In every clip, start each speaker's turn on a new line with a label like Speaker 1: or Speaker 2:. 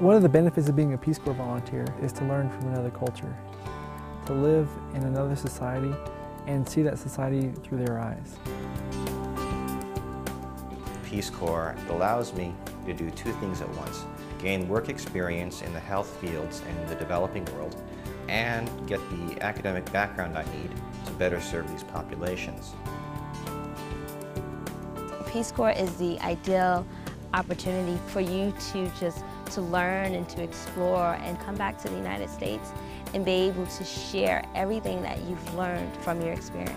Speaker 1: One of the benefits of being a Peace Corps volunteer is to learn from another culture, to live in another society and see that society through their eyes.
Speaker 2: Peace Corps allows me to do two things at once: gain work experience in the health fields and in the developing world, and get the academic background I need to better serve these populations.
Speaker 3: Peace Corps is the ideal opportunity for you to learn and to explore and come back to the United States and be able to share everything that you've learned from your experience.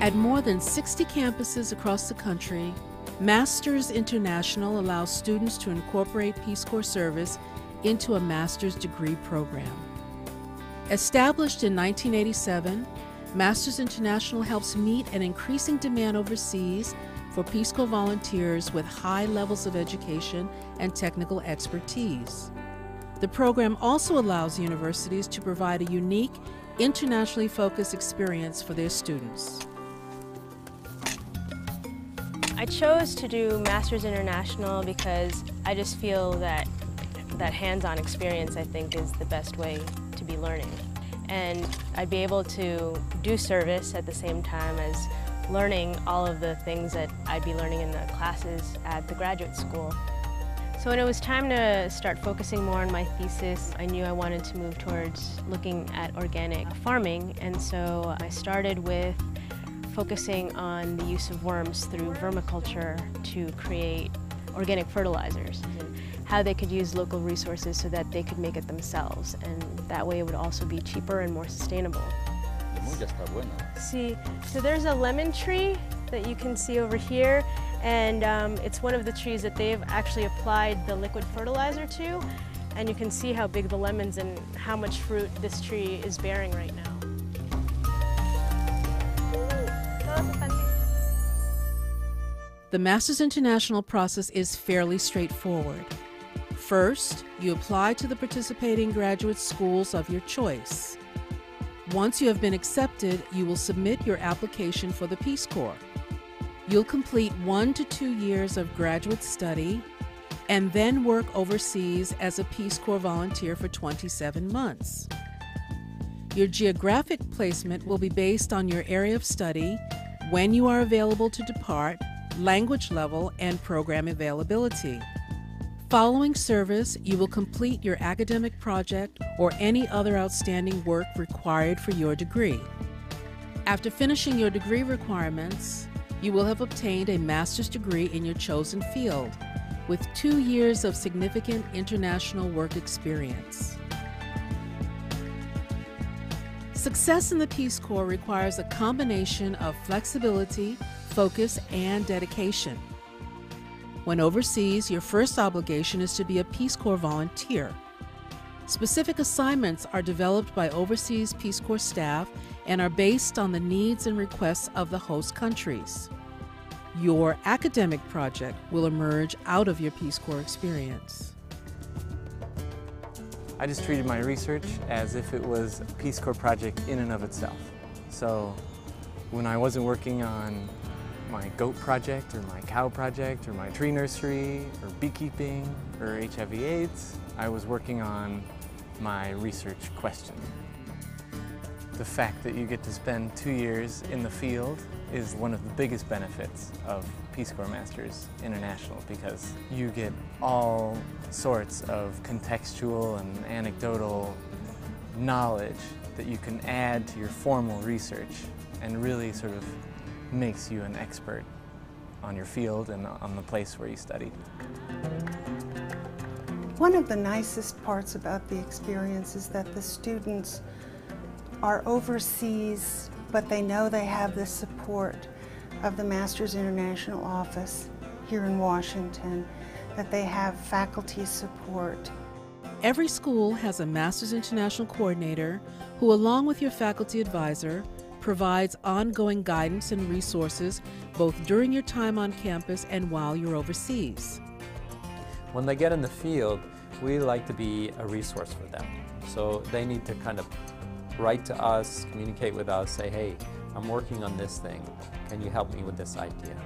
Speaker 4: At more than 60 campuses across the country, Masters International allows students to incorporate Peace Corps service into a master's degree program. Established in 1987, Masters International helps meet an increasing demand overseas for Peace Corps volunteers with high levels of education and technical expertise. The program also allows universities to provide a unique, internationally focused experience for their students.
Speaker 5: I chose to do Masters International because I just feel that hands-on experience, I think, is the best way to be learning. And I'd be able to do service at the same time as learning all of the things that I'd be learning in the classes at the graduate school. So when it was time to start focusing more on my thesis, I knew I wanted to move towards looking at organic farming, and so I started with focusing on the use of worms through vermiculture to create organic fertilizers, and how they could use local resources so that they could make it themselves, and that way it would also be cheaper and more sustainable. See, so there's a lemon tree that you can see over here, and it's one of the trees that they've actually applied the liquid fertilizer to, and you can see how big the lemons and how much fruit this tree is bearing right now.
Speaker 4: The Masters International process is fairly straightforward. First, you apply to the participating graduate schools of your choice. Once you have been accepted, you will submit your application for the Peace Corps. You'll complete 1 to 2 years of graduate study and then work overseas as a Peace Corps volunteer for 27 months. Your geographic placement will be based on your area of study, when you are available to depart, language level, and program availability. Following service, you will complete your academic project or any other outstanding work required for your degree. After finishing your degree requirements, you will have obtained a master's degree in your chosen field with 2 years of significant international work experience. Success in the Peace Corps requires a combination of flexibility, focus, and dedication. When overseas, your first obligation is to be a Peace Corps volunteer. Specific assignments are developed by overseas Peace Corps staff and are based on the needs and requests of the host countries. Your academic project will emerge out of your Peace Corps experience.
Speaker 6: I just treated my research as if it was a Peace Corps project in and of itself. So when I wasn't working on my goat project or my cow project or my tree nursery or beekeeping or HIV/AIDS, I was working on my research question. The fact that you get to spend 2 years in the field is one of the biggest benefits of Peace Corps Masters International, because you get all sorts of contextual and anecdotal knowledge that you can add to your formal research and really sort of makes you an expert on your field and on the place where you studied.
Speaker 7: One of the nicest parts about the experience is that the students are overseas, but they know they have the support of the Masters International office here in Washington, that they have faculty support.
Speaker 4: Every school has a Masters International coordinator who, along with your faculty advisor, provides ongoing guidance and resources both during your time on campus and while you're overseas.
Speaker 8: When they get in the field, We like to be a resource for them. So they need to kind of write to us, communicate with us, say, hey, I'm working on this thing. Can you help me with this idea?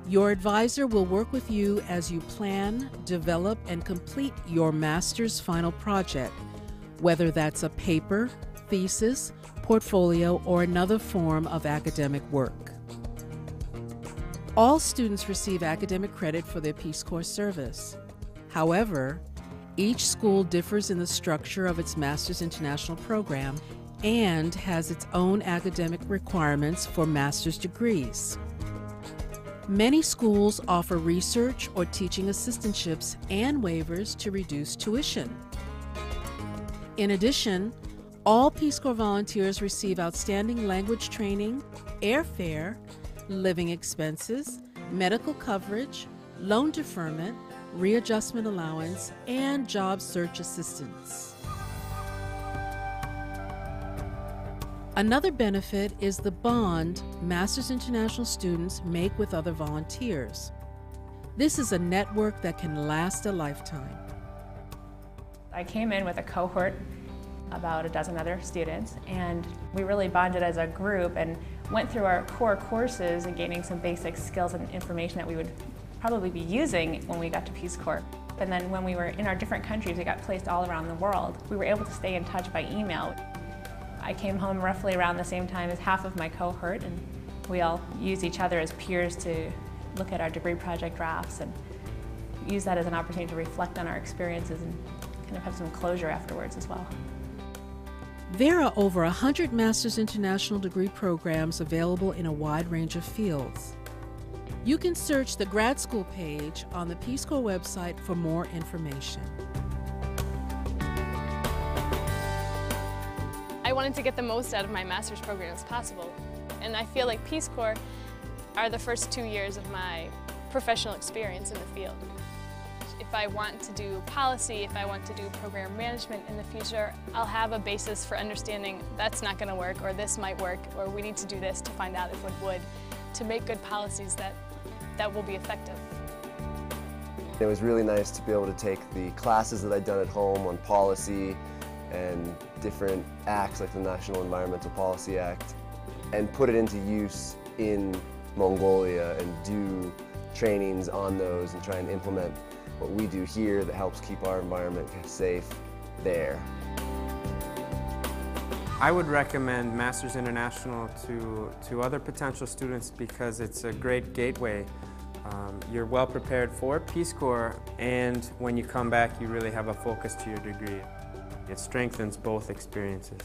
Speaker 4: Your advisor will work with you as you plan, develop, and complete your master's final project, whether that's a paper, thesis, portfolio, or another form of academic work. All students receive academic credit for their Peace Corps service. However, each school differs in the structure of its Master's International program and has its own academic requirements for master's degrees. Many schools offer research or teaching assistantships and waivers to reduce tuition. In addition, all Peace Corps volunteers receive outstanding language training, airfare, living expenses, medical coverage, loan deferment, readjustment allowance, and job search assistance. Another benefit is the bond Masters International students make with other volunteers. This is a network that can last a lifetime.
Speaker 9: I came in with a cohort, about a dozen other students, and we really bonded as a group and went through our core courses and gaining some basic skills and information that we would probably be using when we got to Peace Corps. And then when we were in our different countries, we got placed all around the world. We were able to stay in touch by email. I came home roughly around the same time as half of my cohort, and we all used each other as peers to look at our degree project drafts and use that as an opportunity to reflect on our experiences and kind of have some closure afterwards as well.
Speaker 4: There are over 100 Masters International degree programs available in a wide range of fields. You can search the grad school page on the Peace Corps website for more information.
Speaker 5: I wanted to get the most out of my master's program as possible, and I feel like Peace Corps are the first 2 years of my professional experience in the field. If I want to do policy, if I want to do program management in the future, I'll have a basis for understanding that's not going to work, or this might work, or we need to do this to find out if it would, to make good policies that will be effective.
Speaker 10: It was really nice to be able to take the classes that I'd done at home on policy and different acts like the National Environmental Policy Act and put it into use in Mongolia and do trainings on those and try and implement what we do here that helps keep our environment safe there.
Speaker 6: I would recommend Masters International to other potential students because it's a great gateway. You're well prepared for Peace Corps, and when you come back you really have a focus to your degree. It strengthens both experiences.